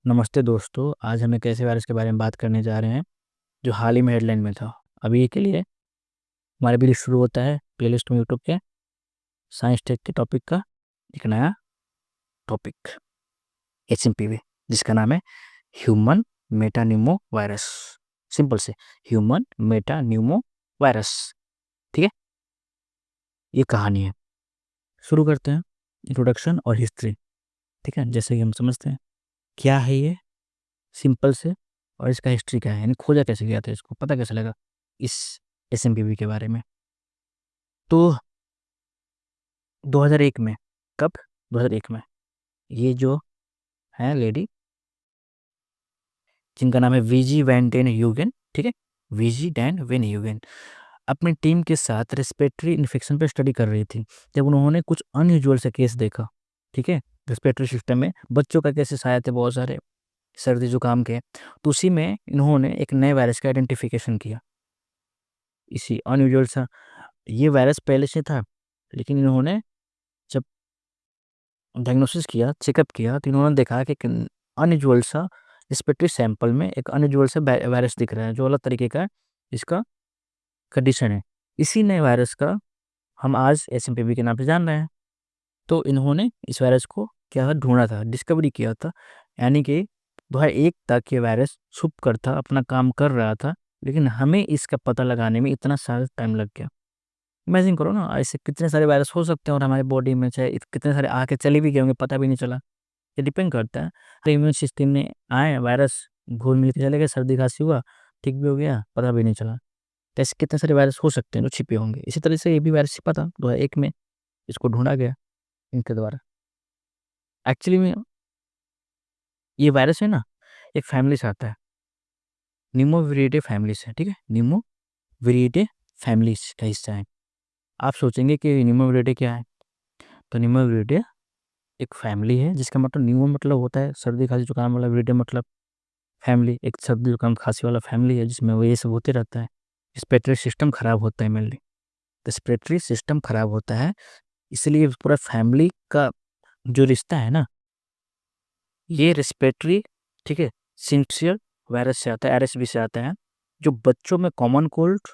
नमस्ते दोस्तों, आज हम एक ऐसे वायरस के बारे में बात करने जा रहे हैं जो हाल ही में हेडलाइन में था। अभी के लिए हमारे भी शुरू होता है प्लेलिस्ट में यूट्यूब के साइंस टेक के टॉपिक का एक नया टॉपिक HMPV, जिसका नाम है ह्यूमन मेटान्यूमो वायरस। सिंपल से ह्यूमन मेटान्यूमो वायरस। ठीक है, ये कहानी है। शुरू करते हैं इंट्रोडक्शन और हिस्ट्री। ठीक है, जैसे कि हम समझते हैं क्या है ये सिंपल से, और इसका हिस्ट्री क्या है, यानी खोजा कैसे गया था, इसको पता कैसे लगा इस HMPV के बारे में। तो 2001 में, कब? 2001 में ये जो है लेडी, जिनका नाम है वीजी वैन डेन ह्यूगेन, ठीक है, वीजी डैन वेन ह्यूगेन, अपनी टीम के साथ रेस्पिरेटरी इन्फेक्शन पर स्टडी कर रही थी जब उन्होंने कुछ अनयूजुअल से केस देखा। ठीक है, रेस्पिरेटरी सिस्टम में बच्चों का केसेस आए थे बहुत सारे, सर्दी जुकाम के। तो उसी में इन्होंने एक नए वायरस का आइडेंटिफिकेशन किया। इसी अनयूजुअल सा ये वायरस पहले से था, लेकिन इन्होंने जब डायग्नोसिस किया, चेकअप किया, तो इन्होंने देखा कि अनयूजुअल सा रेस्पिरेटरी सैंपल में एक अनयूजुअल सा वायरस दिख रहा है जो अलग तरीके का इसका कंडीशन है। इसी नए वायरस का हम आज HMPV के नाम से जान रहे हैं। तो इन्होंने इस वायरस को क्या ढूंढा था, डिस्कवरी किया था, यानी कि 2001 तक ये वायरस छुप कर था, अपना काम कर रहा था, लेकिन हमें इसका पता लगाने में इतना सारा टाइम लग गया। इमेजिन करो ना, ऐसे कितने सारे वायरस हो सकते हैं और हमारे बॉडी में चाहे कितने सारे आके चले भी गए होंगे, पता भी नहीं चला। ये डिपेंड करता है, तो इम्यून सिस्टम ने आए वायरस, घुल मिल के चले गए, सर्दी खांसी हुआ, ठीक भी हो गया, पता भी नहीं चला। तो ऐसे कितने सारे वायरस हो सकते हैं जो छिपे होंगे। इसी तरह से ये भी वायरस छिपा था 2001 में, इसको ढूंढा गया इनके द्वारा। एक्चुअली में ये वायरस है ना, एक फैमिली से आता है, निमोविरिडे फैमिली से। ठीक है, निमोविरिडे फैमिलीज का हिस्सा है। आप सोचेंगे कि निमोविरिडे क्या है, तो निमोविरिडे एक फैमिली है जिसका मतलब निमो मतलब होता है सर्दी खांसी जुकाम वाला, विरिडे मतलब फैमिली, एक सर्दी जुकाम खांसी वाला फैमिली है जिसमें वो ये सब होते रहता है। रेस्पिरेटरी सिस्टम खराब होता है मेनली, रेस्पिरेटरी सिस्टम खराब होता है, इसलिए पूरा फैमिली का जो रिश्ता है ना, ये रेस्पिरेटरी, ठीक है, सिंसियर वायरस से आता है, RSV से आता है, जो बच्चों में कॉमन कोल्ड,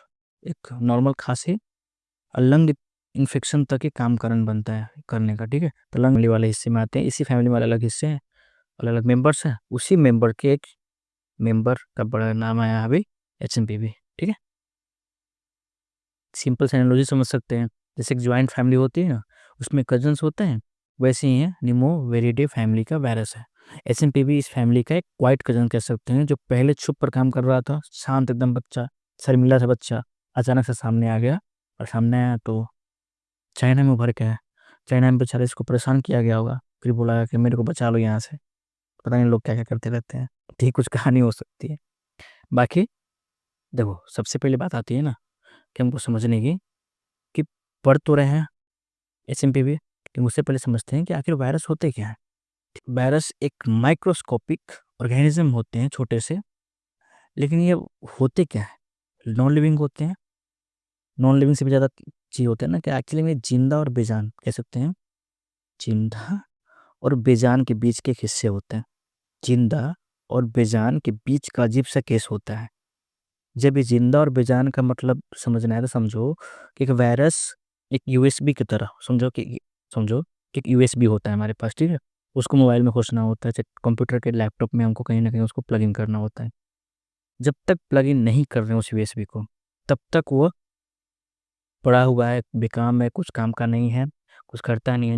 एक नॉर्मल खांसी और लंग इन्फेक्शन तक के काम कारण बनता है करने का। ठीक है, तो लंग वाले हिस्से में आते हैं, इसी फैमिली में अलग अलग हिस्से हैं, अलग अलग मेंबर्स हैं, उसी मेंबर के एक मेंबर का बड़ा नाम आया अभी HMPV। ठीक है, सिंपल से एनालॉजी समझ सकते हैं, जैसे एक ज्वाइंट फैमिली होती है ना, उसमें कजन्स होते हैं, वैसे ही है निमोवेरिडे फैमिली का वायरस है। HMPV इस फैमिली का एक क्वाइट कजन कह सकते हैं, जो पहले छुप कर काम कर रहा था, शांत एकदम बच्चा, शर्मिला सा बच्चा, अचानक से सामने आ गया। और सामने आया तो चाइना में उभर के है। चाइना में बेचारे इसको परेशान किया गया होगा, फिर बोला कि मेरे को बचा लो यहाँ से। पता नहीं लोग क्या क्या करते रहते हैं, ठीक कुछ कहानी हो सकती है। बाकी देखो, सबसे पहले बात आती है ना कि हमको समझने की कि पढ़ तो रहे हैं HMPV, लेकिन उससे पहले समझते हैं कि आखिर वायरस होते क्या है। वायरस एक माइक्रोस्कोपिक ऑर्गेनिज्म होते हैं, छोटे से, लेकिन ये होते क्या है, नॉन लिविंग होते हैं। नॉन लिविंग से भी ज़्यादा चीज़ होते हैं ना, कि एक्चुअली में जिंदा और बेजान कह सकते हैं, जिंदा और बेजान के बीच के हिस्से होते हैं। जिंदा और बेजान के बीच का अजीब सा केस होता है। जब ये जिंदा और बेजान का मतलब समझना है तो समझो कि एक वायरस एक USB की तरह, समझो कि एक USB होता है हमारे पास, ठीक है, उसको मोबाइल में खोसना होता है, चाहे कंप्यूटर के लैपटॉप में हमको कहीं ना कहीं उसको प्लग इन करना होता है। जब तक प्लग इन नहीं कर रहे हैं उस USB को, तब तक वो पड़ा हुआ है, बेकाम है, कुछ काम का नहीं है, कुछ करता नहीं है।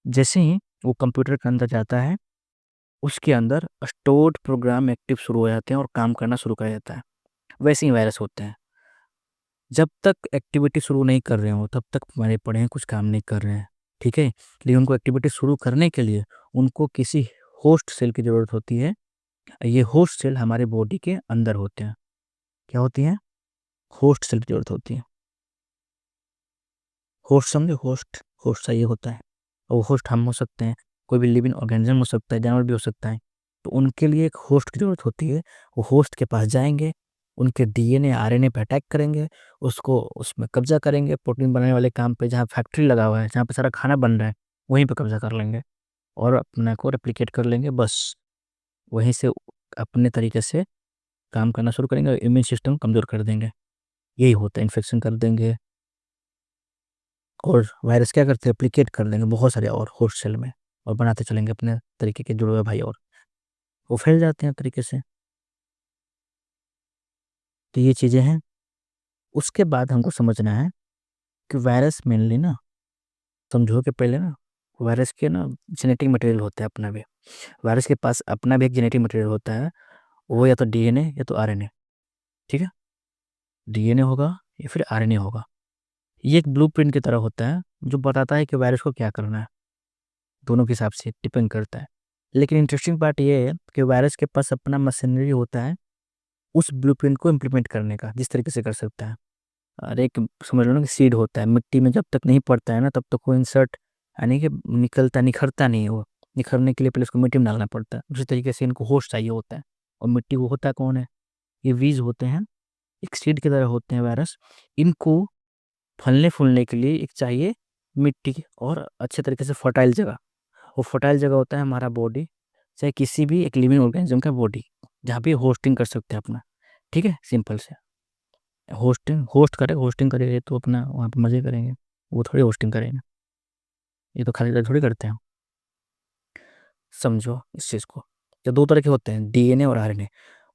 जैसे ही वो कंप्यूटर के अंदर जाता है, उसके अंदर स्टोर्ड प्रोग्राम एक्टिव शुरू हो जाते हैं और काम करना शुरू कर जाता है। वैसे ही वायरस होते हैं, जब तक एक्टिविटी शुरू नहीं कर रहे हो तब तक हमारे पड़े हैं, कुछ काम नहीं कर रहे हैं। ठीक है, लेकिन उनको एक्टिविटी शुरू करने के लिए उनको किसी होस्ट सेल की ज़रूरत होती है। ये होस्ट सेल हमारे बॉडी के अंदर होते हैं। क्या होती हैं? होस्ट सेल की ज़रूरत होती है। होस्ट समझे, होस्ट होस्ट चाहिए होता है, और वो होस्ट हम हो सकते हैं, कोई भी लिविंग ऑर्गेनिज्म हो सकता है, जानवर भी हो सकता है। तो उनके लिए एक होस्ट की ज़रूरत होती है। वो होस्ट के पास जाएंगे, उनके DNA RNA पे अटैक करेंगे, उसको उसमें कब्जा करेंगे, प्रोटीन बनाने वाले काम पे, जहाँ फैक्ट्री लगा हुआ है, जहाँ पे सारा खाना बन रहा है, वहीं पे कब्जा कर लेंगे और अपने को रेप्लिकेट कर लेंगे, बस। वहीं से अपने तरीके से काम करना शुरू करेंगे और इम्यून सिस्टम कमज़ोर कर देंगे। यही होता है, इन्फेक्शन कर देंगे और वायरस क्या करते हैं, एप्लीकेट कर देंगे बहुत सारे और होस्ट सेल में और बनाते चलेंगे अपने तरीके के जुड़े हुए भाई और वो फैल जाते हैं तरीके से। तो ये चीज़ें हैं। उसके बाद हमको समझना है कि वायरस मेनली ना, समझो कि पहले ना वायरस के ना जेनेटिक मटेरियल होता है अपना भी। वायरस के पास अपना भी एक जेनेटिक मटेरियल होता है, वो या तो डीएनए या तो आरएनए। ठीक है, डीएनए होगा या फिर आरएनए होगा। ये एक ब्लूप्रिंट की तरह होता है जो बताता है कि वायरस को क्या करना है, दोनों के हिसाब से डिपेंड करता है। लेकिन इंटरेस्टिंग पार्ट ये है कि वायरस के पास अपना मशीनरी होता है उस ब्लूप्रिंट को इम्प्लीमेंट करने का, जिस तरीके से कर सकता है। और एक समझ लो ना कि सीड होता है, मिट्टी में जब तक नहीं पड़ता है ना तब तक वो इंसर्ट यानी कि निखरता नहीं है वो। निखरने के लिए पहले उसको मिट्टी में डालना पड़ता है। उसी तरीके से इनको होस्ट चाहिए होता है, और मिट्टी वो होता है कौन है, ये बीज होते हैं, एक सीड की तरह होते हैं वायरस। इनको फलने फूलने के लिए एक चाहिए मिट्टी और अच्छे तरीके से फर्टाइल जगह। वो फर्टाइल जगह होता है हमारा बॉडी, चाहे किसी भी एक लिविंग ऑर्गेनिज्म का बॉडी, जहाँ पे होस्टिंग कर सकते हैं अपना। ठीक है, सिंपल से होस्टिंग करेंगे तो अपना वहाँ पे मज़े करेंगे। वो थोड़ी होस्टिंग करेंगे, ये तो खाली थोड़ी करते हैं। समझो इस चीज़ को। तो दो तरह के होते हैं, डीएनए और आरएनए।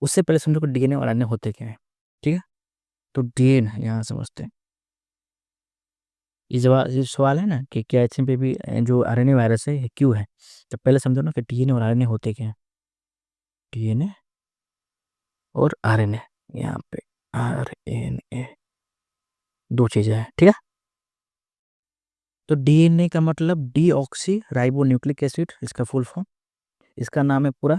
उससे पहले समझो कि डीएनए और आरएनए होते क्या है। ठीक है, तो डीएनए यहाँ समझते हैं। ये सवाल है ना कि क्या एचएमपी भी जो आरएनए वायरस है ये क्यों है, तो पहले समझो ना कि डीएनए और आरएनए होते क्या है। डीएनए और आरएनए, यहाँ पे आरएनए दो चीज़ें हैं। ठीक है, तो डीएनए का मतलब डीऑक्सी राइबो न्यूक्लिक एसिड, इसका फुल फॉर्म, इसका नाम है पूरा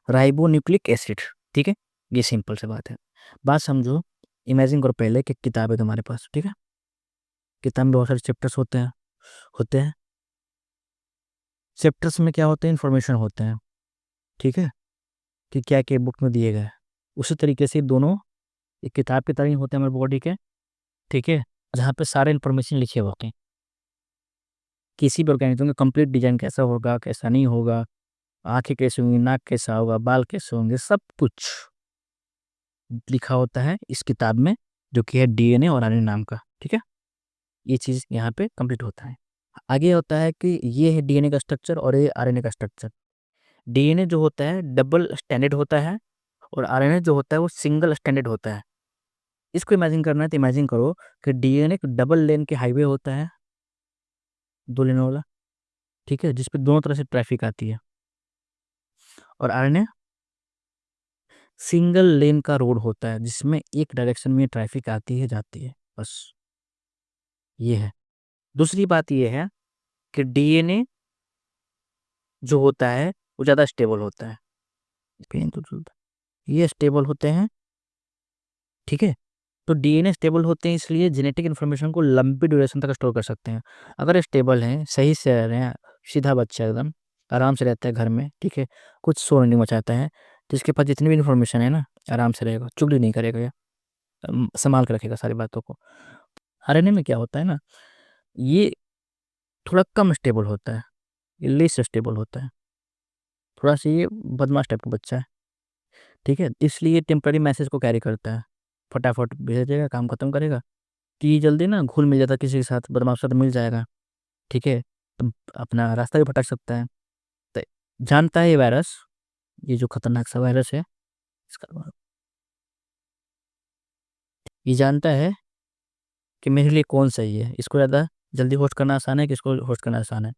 राइबोन्यूक्लिक एसिड। ठीक है, ये सिंपल सी बात है। बात समझो, इमेजिन करो पहले कि किताब है तुम्हारे पास। ठीक है, किताब में बहुत सारे चैप्टर्स होते हैं। चैप्टर्स में क्या होते हैं, इन्फॉर्मेशन होते हैं। ठीक है, कि क्या क्या बुक में दिए गए। उसी तरीके से दोनों एक किताब की तरह ही होते हैं हमारे बॉडी के। ठीक है, जहाँ पे सारे इन्फॉर्मेशन लिखे होते हैं, किसी भी ऑर्गेनिज्म का कंप्लीट डिजाइन कैसा होगा कैसा नहीं होगा, आंखें कैसे होंगी, नाक कैसा होगा, बाल कैसे होंगे, सब कुछ लिखा होता है इस किताब में, जो कि है डीएनए और आरएनए नाम का। ठीक है, ये चीज़ यहाँ पे कंप्लीट होता है। आगे होता है कि ये है डीएनए का स्ट्रक्चर और ये आरएनए का स्ट्रक्चर। डीएनए जो होता है डबल स्टैंडर्ड होता है और आरएनए जो होता है वो सिंगल स्टैंडर्ड होता है। इसको इमेजिन करना है तो इमेजिन करो कि डीएनए एक डबल लेन के हाईवे होता है, दो लेन वाला। ठीक है, जिसपे दोनों तरह से ट्रैफिक आती है। और आरएनए सिंगल लेन का रोड होता है जिसमें एक डायरेक्शन में ट्रैफिक आती है जाती है, बस ये है। दूसरी बात ये है कि डीएनए जो होता है वो ज़्यादा स्टेबल होता है। पेन तो चलता है, ये स्टेबल होते हैं। ठीक है, तो डीएनए स्टेबल होते हैं इसलिए जेनेटिक इन्फॉर्मेशन को लंबी ड्यूरेशन तक स्टोर कर सकते हैं। अगर स्टेबल हैं, सही से रह रहे हैं, सीधा बच्चा एकदम आराम से रहता है घर में। ठीक है, कुछ शोर नहीं मचाता है, जिसके पास जितनी भी इन्फॉर्मेशन है ना आराम से रहेगा, चुगली नहीं करेगा या संभाल के रखेगा सारी बातों को। आरएनए में क्या होता है ना, ये थोड़ा कम स्टेबल होता है, ये लेस स्टेबल होता है, थोड़ा सा ये बदमाश टाइप का बच्चा है। ठीक है, इसलिए टेम्पररी मैसेज को कैरी करता है, फटाफट भेजेगा, काम खत्म करेगा। कि ये जल्दी ना घुल मिल जाता है किसी के साथ, बदमाश के साथ मिल जाएगा। ठीक है, तो अपना रास्ता भी भटक सकता है। तो जानता है ये वायरस, ये जो खतरनाक सा वायरस है, इसका ये जानता है कि मेरे लिए कौन सही है, इसको ज़्यादा जल्दी होस्ट करना आसान है कि इसको होस्ट करना आसान है।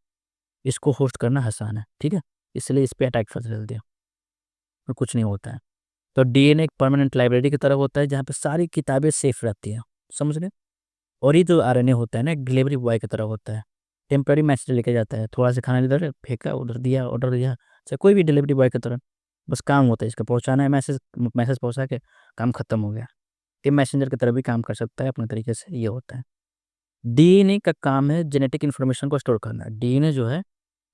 इसको होस्ट करना आसान है। ठीक है, इसलिए इस पे अटैक कर जल्दी और कुछ नहीं होता है। तो डीएनए एक परमानेंट लाइब्रेरी की तरह होता है जहाँ पे सारी किताबें सेफ रहती हैं, समझ रहे। और ये जो आरएनए होता है ना, एक डिलीवरी बॉय की तरह होता है, टेम्पररी मैसेज लेके जाता है, थोड़ा सा खाना इधर फेंका उधर दिया, ऑर्डर दिया, चाहे कोई भी डिलीवरी बॉय की तरह। बस काम होता है इसका, पहुंचाना है मैसेज, मैसेज पहुंचा के काम खत्म हो गया। टीम मैसेंजर की तरह भी काम कर सकता है अपने तरीके से, ये होता है। डीएनए का काम है जेनेटिक इन्फॉर्मेशन को स्टोर करना। डीएनए जो है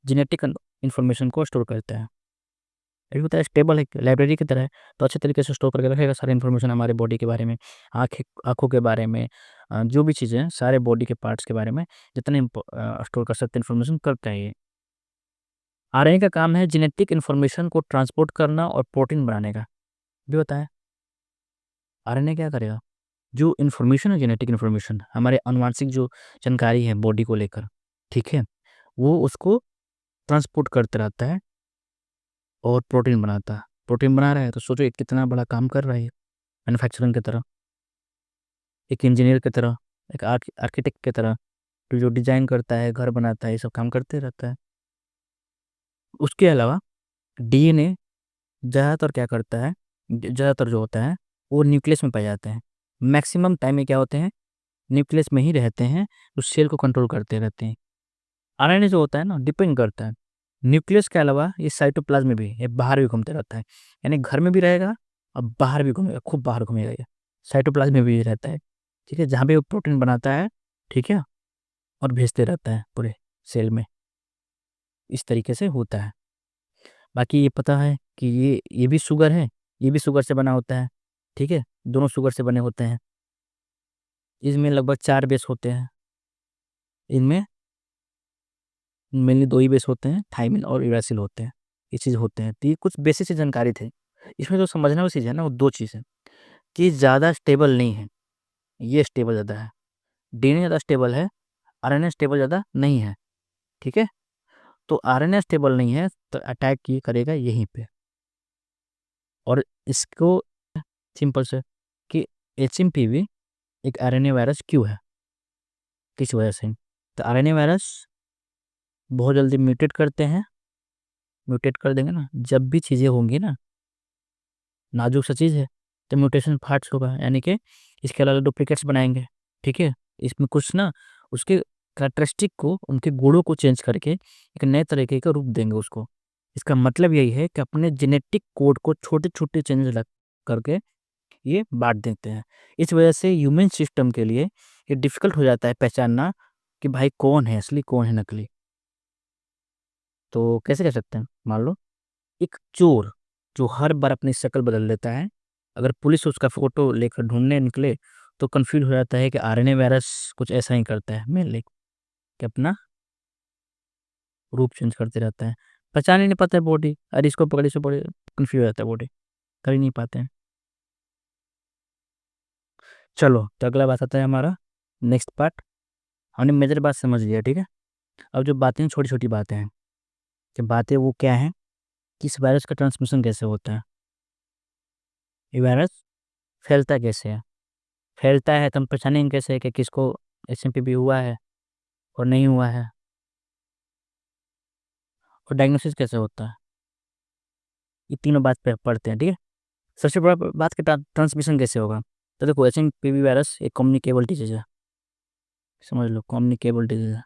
जेनेटिक इन्फॉर्मेशन को स्टोर करता है। ये होता है स्टेबल है, लाइब्रेरी की तरह है, तो अच्छे तरीके से स्टोर करके रखेगा सारी इन्फॉर्मेशन हमारे बॉडी के बारे में, आँखों के बारे में, जो भी चीज़ें हैं सारे बॉडी के पार्ट्स के बारे में जितने स्टोर कर सकते हैं इन्फॉर्मेशन करता है ये। आरएनए का काम है जेनेटिक इन्फॉर्मेशन को ट्रांसपोर्ट करना और प्रोटीन बनाने का। भी बताया आरएनए क्या करेगा? जो इन्फॉर्मेशन है, जेनेटिक इन्फॉर्मेशन, हमारे आनुवांशिक जो जानकारी है बॉडी को लेकर, ठीक है, वो उसको ट्रांसपोर्ट करते रहता है और प्रोटीन बनाता है। प्रोटीन बना रहा है तो सोचो ये कितना बड़ा काम कर रहा है, मैन्युफैक्चरिंग की तरह, एक इंजीनियर की तरह, एक आर्किटेक्ट की तरह, तो जो डिजाइन करता है, घर बनाता है, ये सब काम करते रहता है। उसके अलावा डीएनए ज़्यादातर क्या करता है, ज़्यादातर जो होता है वो न्यूक्लियस में पाए जाते हैं। मैक्सिमम टाइम में क्या होते हैं, न्यूक्लियस में ही रहते हैं, उस सेल को कंट्रोल करते रहते हैं। आरएनए जो होता है ना, डिपेंड करता है न्यूक्लियस के अलावा ये साइटोप्लाज्म में भी, ये बाहर भी घूमते रहता है। यानी घर में भी रहेगा और बाहर भी घूमेगा, खूब बाहर घूमेगा ये। साइटोप्लाज्म में भी रहता है, ठीक है, जहाँ पे वो प्रोटीन बनाता है, ठीक है, और भेजते रहता है पूरे सेल में। इस तरीके से होता है। बाकी ये पता है कि ये भी शुगर है, ये भी शुगर से बना होता है, ठीक है, दोनों शुगर से बने होते हैं। इसमें लगभग 4 बेस होते हैं। इनमें मेनली 2 ही बेस होते हैं, थायमिन और यूरासिल होते हैं। ये चीज़ होते हैं। तो ये कुछ बेसिक सी जानकारी थे। इसमें जो समझने वाली चीज़ है ना, वो 2 चीज़ है कि ज़्यादा स्टेबल नहीं है, ये स्टेबल ज़्यादा है। डीएनए ज़्यादा स्टेबल है, आरएनए स्टेबल ज़्यादा नहीं है, ठीक है? तो आरएनए स्टेबल नहीं है तो अटैक ये करेगा यहीं पे। और इसको सिंपल से कि एचएमपीवी एक आरएनए वायरस क्यों है? किस वजह से? तो आरएनए वायरस बहुत जल्दी म्यूटेट करते हैं, म्यूटेट कर देंगे ना, जब भी चीज़ें होंगी ना, नाजुक सा चीज़ है, तो म्यूटेशन पार्ट्स होगा, यानी कि इसके अलग-अलग डुप्लिकेट्स बनाएँगे, ठीक है? इसमें कुछ ना उसके कैरेक्टरिस्टिक को, उनके गुणों को चेंज करके एक नए तरीके का रूप देंगे उसको। इसका मतलब यही है कि अपने जेनेटिक कोड को छोटे-छोटे चेंज लग करके ये बाँट देते हैं। इस वजह से ह्यूमन सिस्टम के लिए ये डिफ़िकल्ट हो जाता है पहचानना कि भाई कौन है असली, कौन है नकली। तो कैसे कह सकते हैं? मान लो एक चोर जो हर बार अपनी शक्ल बदल लेता है, अगर पुलिस उसका फ़ोटो लेकर ढूँढने निकले, तो कन्फ्यूज़ हो जाता है कि आरएनए वायरस कुछ ऐसा ही करता है मेनली, कि अपना रूप चेंज करते रहता है। पहचान ही नहीं पाता है बॉडी, अरे इसको पकड़, इसको पकड़, कन्फ्यूज़ हो जाता है बॉडी, कर ही नहीं पाते हैं। चलो, तो अगला बात आता है हमारा नेक्स्ट पार्ट। हमने मेजर बात समझ लिया, ठीक है? अब जो बातें छोटी-छोटी बातें हैं, कि बातें वो क्या हैं कि इस वायरस का ट्रांसमिशन कैसे होता है? ये वायरस फैलता कैसे है? फैलता है तो हम पहचानेंगे कैसे कि किसको एचएमपीवी हुआ है और नहीं हुआ है? और डायग्नोसिस कैसे होता है? ये तीनों बात पे पढ़ते हैं, ठीक है? सबसे बड़ा बात कि ट्रांसमिशन कैसे होगा? तो देखो एचएमपीवी वायरस एक कम्युनिकेबल डिजीज़ है, समझ लो कम्युनिकेबल डिजीज़ है,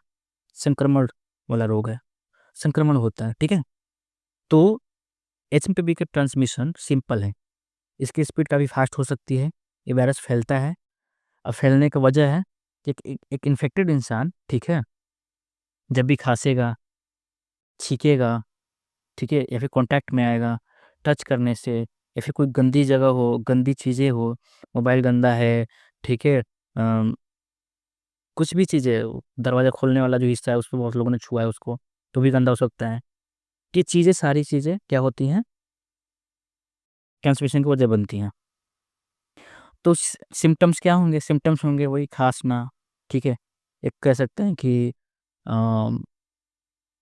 संक्रमण वाला रोग है, संक्रमण होता है, ठीक है? तो एचएमपीवी का ट्रांसमिशन सिंपल है, इसकी स्पीड काफ़ी फास्ट हो सकती है, ये वायरस फैलता है और फैलने का वजह है कि एक इन्फेक्टेड इंसान, ठीक है, जब भी खाँसेगा, छींकेगा, ठीक है, या फिर कॉन्टैक्ट में आएगा, टच करने से, या फिर कोई गंदी जगह हो, गंदी चीज़ें हो, मोबाइल गंदा है, ठीक है, कुछ भी चीज़ें, दरवाज़ा खोलने वाला जो हिस्सा है, उसपे बहुत लोगों ने छुआ है उसको, तो भी गंदा हो सकता है। ये चीज़ें, सारी चीज़ें क्या होती हैं, ट्रांसमिशन की वजह बनती हैं। तो सिम्पटम्स क्या होंगे? सिम्पटम्स होंगे वही खाँसना, ठीक है, एक कह सकते हैं कि अ,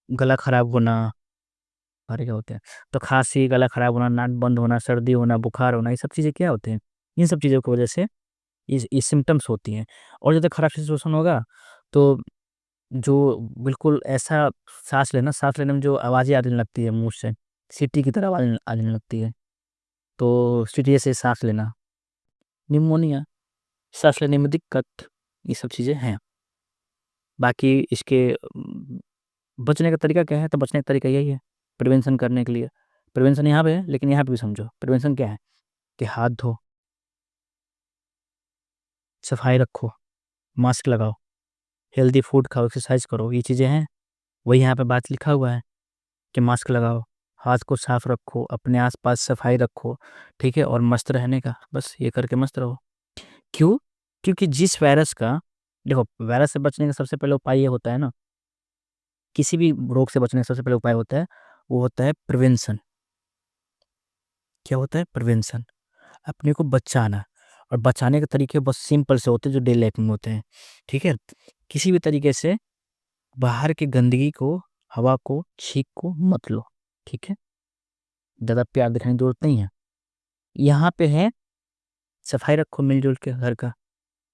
गला खराब होना, अरे क्या होते हैं, तो खाँसी, गला खराब होना, नाक बंद होना, सर्दी होना, बुखार होना, ये सब चीज़ें क्या होते हैं? इन सब चीज़ों की वजह से ये सिम्पटम्स होती हैं। और ज़्यादा खराब सिचुएशन होगा तो जो बिल्कुल ऐसा साँस लेने में जो आवाज़ें आने लगती है मुँह से, सीटी की तरह आवाज़ आने लगती है, तो सीटी से साँस लेना, निमोनिया, साँस लेने में दिक्कत, ये सब चीज़ें हैं। बाकी इसके बचने का तरीका क्या है? तो बचने का तरीका यही है, प्रिवेंशन करने के लिए। प्रिवेंशन यहाँ पे है, लेकिन यहाँ पे भी समझो, प्रिवेंशन क्या है? कि हाथ धो, सफाई रखो, मास्क लगाओ, हेल्दी फूड खाओ, एक्सरसाइज करो, ये चीज़ें हैं। वही यहाँ पे बात लिखा हुआ है कि मास्क लगाओ, हाथ को साफ रखो, अपने आस-पास सफाई रखो, ठीक है? और मस्त रहने का, बस ये करके मस्त रहो। क्यों? क्योंकि जिस वायरस का, देखो वायरस से बचने का सबसे पहले उपाय ये होता है ना, किसी भी रोग से बचने का सबसे पहले उपाय होता है, वो होता है प्रिवेंशन। क्या होता है? प्रिवेंशन। अपने को बचाना, और बचाने के तरीके बस सिंपल से होते हैं जो डेली लाइफ में होते हैं, ठीक है? किसी भी तरीके से बाहर की गंदगी को, हवा को, छींक को मत लो, ठीक है? ज़्यादा प्यार दिखाने की ज़रूरत नहीं है। यहाँ पे है सफाई रखो मिल-जुल के घर का,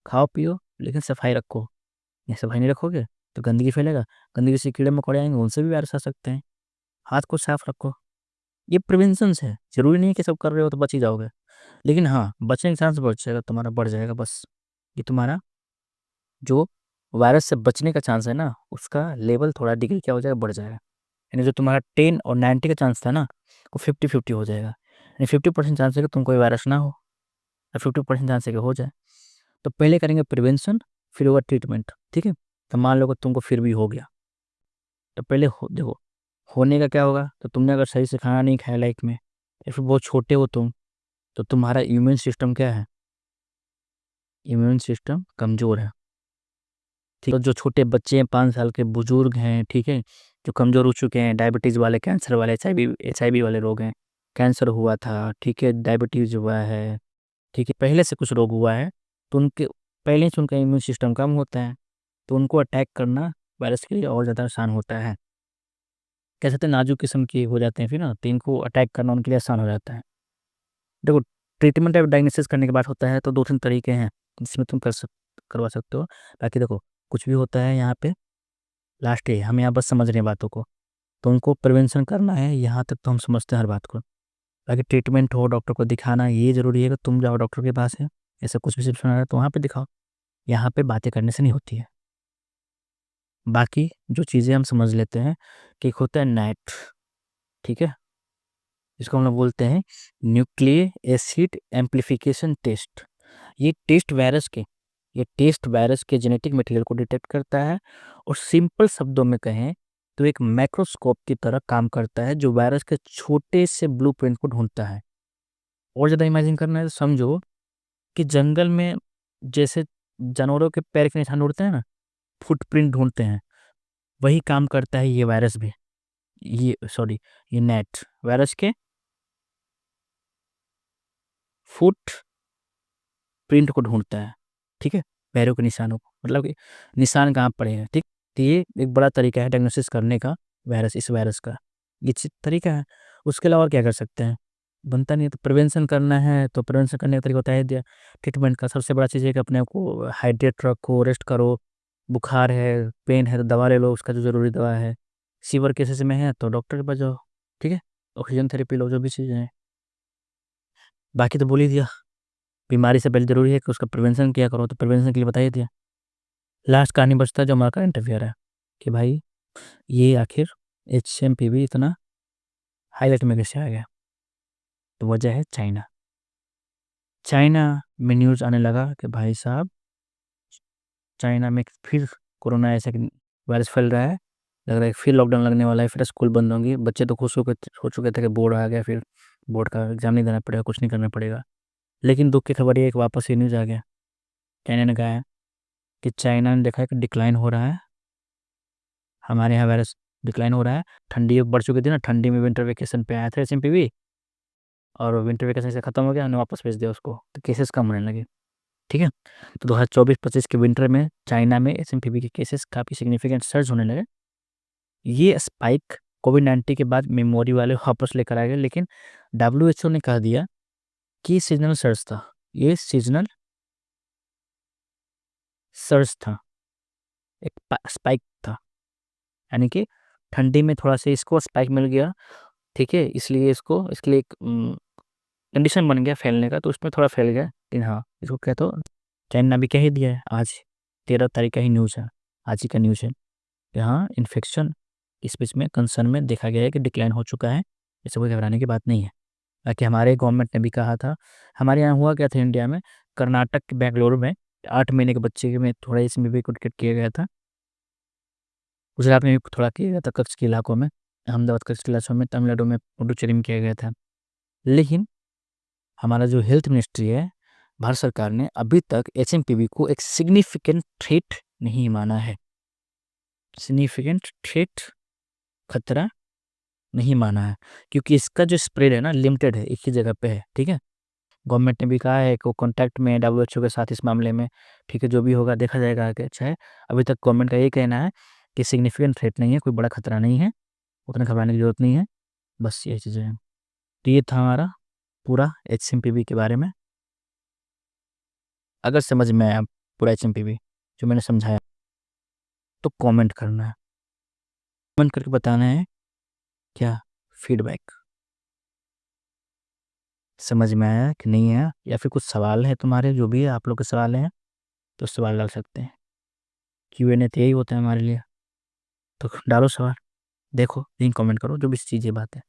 खाओ-पियो लेकिन सफाई रखो। या सफाई नहीं रखोगे तो गंदगी फैलेगा, गंदगी से कीड़े-मकोड़े आएँगे, उनसे भी वायरस आ सकते हैं। हाथ को साफ रखो। ये प्रिवेंशन्स है, ज़रूरी नहीं है कि सब कर रहे हो तो बच ही जाओगे। लेकिन हाँ, बचने का चांस बढ़ जाएगा बस। ये तुम्हारा जो वायरस से बचने का चांस है ना, उसका लेवल थोड़ा डिग्री क्या हो जाएगा? बढ़ जाएगा। यानी जो तुम्हारा 10 और 90 का चांस था ना, वो 50-50 हो जाएगा। यानी 50% चांस है कि तुमको ये वायरस ना हो, और 50% चांस है कि हो जाए। तो पहले करेंगे प्रिवेंशन, फिर होगा ट्रीटमेंट, ठीक है? तो मान लो कि तुमको फिर भी हो गया, तो पहले देखो, होने का क्या होगा? तो तुमने अगर सही से खाना नहीं खाया लाइफ में, या फिर बहुत छोटे हो तुम, तो तुम्हारा इम्यून सिस्टम क्या है? इम्यून सिस्टम कमज़ोर है, ठीक है? तो जो छोटे बच्चे हैं, 5 साल के बुजुर्ग हैं, ठीक है? जो कमज़ोर हो चुके हैं, डायबिटीज़ वाले, कैंसर वाले, एचआईवी वाले रोग हैं, कैंसर हुआ था, ठीक है? डायबिटीज़ हुआ है, ठीक है? पहले से कुछ रोग हुआ है, तो उनके पहले से उनका इम्यून सिस्टम कम होता है, तो उनको अटैक करना वायरस के लिए और ज़्यादा आसान होता है। कह सकते हैं नाज़ुक किस्म के हो जाते हैं फिर ना, तो इनको अटैक करना उनके लिए आसान हो जाता है। देखो, ट्रीटमेंट और डायग्नोसिस करने के बाद होता है तो 2-3 तरीके हैं, जिसमें तुम करवा सकते हो। बाकी देखो, कुछ भी होता है यहाँ पे लास्ट ये, हम यहाँ बस समझ रहे हैं बातों को। तो उनको प्रिवेंशन करना है, यहाँ तक तो हम समझते हैं हर बात को। बाकी ट्रीटमेंट हो, डॉक्टर को दिखाना, ये ज़रूरी है कि तुम जाओ डॉक्टर के पास है, ऐसा कुछ भी सिम्पटम आ रहा है तो वहाँ पे दिखाओ। यहाँ पे बातें करने से नहीं होती है। बाकी जो चीज़ें हम समझ लेते हैं कि एक होता है नैट, ठीक है? जिसको हम लोग बोलते हैं न्यूक्लिक एसिड एम्प्लीफिकेशन टेस्ट। ये टेस्ट वायरस के जेनेटिक मटेरियल को डिटेक्ट करता है, और सिंपल शब्दों में कहें तो एक माइक्रोस्कोप की तरह काम करता है, जो वायरस के छोटे से ब्लूप्रिंट को ढूंढता है। और ज़्यादा इमेजिन करना है तो समझो कि जंगल में जैसे जानवरों के पैर के निशान ढूंढते हैं ना, फुटप्रिंट ढूंढते हैं, वही काम करता है ये वायरस भी। ये नेट वायरस के फुट प्रिंट को ढूँढता है, ठीक है? पैरों के निशानों को, मतलब कि निशान कहाँ पड़े हैं, ठीक? तो ये एक बड़ा तरीका है डायग्नोसिस करने का इस वायरस का, ये तरीका है। उसके अलावा और क्या कर सकते हैं? बनता नहीं है, तो प्रिवेंशन करना है, तो प्रिवेंशन करने का तरीका बता ही दिया। ट्रीटमेंट का सबसे बड़ा चीज़ है कि अपने आप को हाइड्रेट रखो, रेस्ट करो, बुखार है, पेन है तो दवा ले लो, उसका जो ज़रूरी दवा है। सीवियर केसेस में है तो डॉक्टर के पास जाओ, ठीक है? ऑक्सीजन थेरेपी लो, जो भी चीज़ें हैं। बाकी तो बोल ही दिया। बीमारी से पहले ज़रूरी है कि उसका प्रिवेंशन किया करो, तो प्रिवेंशन के लिए बता ही दिया। लास्ट कहानी बचता है जो हमारा करंट अफेयर है, कि भाई ये आखिर एचएमपीवी इतना हाईलाइट में कैसे आ गया? तो वजह है चाइना। चाइना में न्यूज़ आने लगा कि भाई साहब, चाइना में फिर कोरोना ऐसा वायरस फैल रहा है, लग रहा है फिर लॉकडाउन लगने वाला है, फिर स्कूल बंद होंगे। बच्चे तो खुश हो चुके थे कि बोर्ड आ गया, फिर बोर्ड का एग्ज़ाम नहीं देना पड़ेगा, कुछ नहीं करना पड़ेगा। लेकिन दुःख की खबर ये है कि वापस ये न्यूज़ आ गया। चाइना ने कहा है कि चाइना ने देखा है कि डिक्लाइन हो रहा है, हमारे यहाँ वायरस डिक्लाइन हो रहा है। ठंडी बढ़ चुकी थी ना, ठंडी में विंटर वेकेशन पे आया था एचएमपीवी, और विंटर वेकेशन से ख़त्म हो गया, हमने वापस भेज दिया उसको, तो केसेस कम होने लगे, ठीक है? तो 2024-25 के विंटर में चाइना में एचएमपीवी के केसेस काफ़ी सिग्निफिकेंट सर्ज होने लगे। ये स्पाइक कोविड-19 के बाद मेमोरी वाले वापस लेकर आ गए, लेकिन डब्ल्यूएचओ ने कह दिया कि सीज़नल सर्ज था। ये सीज़नल सर्ज था, एक स्पाइक था, यानी कि ठंडी में थोड़ा-सा इसको स्पाइक मिल गया, ठीक है? इसलिए इसके लिए एक कंडीशन बन गया फैलने का, तो उसमें थोड़ा फैल गया। लेकिन हाँ, इसको क्या तो चाइना भी कह ही दिया है, आज 13 तारीख का ही न्यूज़ है, आज ही का न्यूज़ है कि हाँ, इन्फेक्शन इस बीच में कंसर्न में देखा गया है कि डिक्लाइन हो चुका है, इससे कोई घबराने की बात नहीं है। बाकी हमारे गवर्नमेंट ने भी कहा था, हमारे यहाँ हुआ क्या था इंडिया में, कर्नाटक के बेंगलुरु में 8 महीने के बच्चे में थोड़ा इसमें भी कुछ किया गया था। गुजरात में भी थोड़ा किया गया था, कच्छ के इलाकों में, अहमदाबाद कच्छ के इलाकों में, तमिलनाडु में पुडुचेरी में किया गया था। लेकिन हमारा जो हेल्थ मिनिस्ट्री है, भारत सरकार ने अभी तक एचएमपीवी को एक सिग्निफिकेंट थ्रेट नहीं माना है। सिग्निफिकेंट थ्रेट, खतरा नहीं माना है, क्योंकि इसका जो स्प्रेड है ना लिमिटेड है, एक ही जगह पे है, ठीक है। गवर्नमेंट ने भी कहा है कि वो कॉन्टैक्ट में है WHO के साथ इस मामले में, ठीक है। जो भी होगा देखा जाएगा आगे, अच्छा है। अभी तक गवर्नमेंट का ये कहना है कि सिग्निफिकेंट थ्रेट नहीं है, कोई बड़ा खतरा नहीं है, उतना घबराने की ज़रूरत नहीं है, बस यही चीज़ें हैं। तो ये था हमारा पूरा HMPV के बारे में। अगर समझ में आया पूरा HMPV जो मैंने समझाया, तो कमेंट करना है, कमेंट करके बताना है क्या फीडबैक, समझ में आया कि नहीं आया, या फिर कुछ सवाल है तुम्हारे, जो भी है आप लोग के सवाल हैं तो सवाल डाल सकते हैं। Q&A तो यही होता है हमारे लिए, तो डालो सवाल, देखो, लिंक कमेंट करो, जो भी चीज़ें बात है।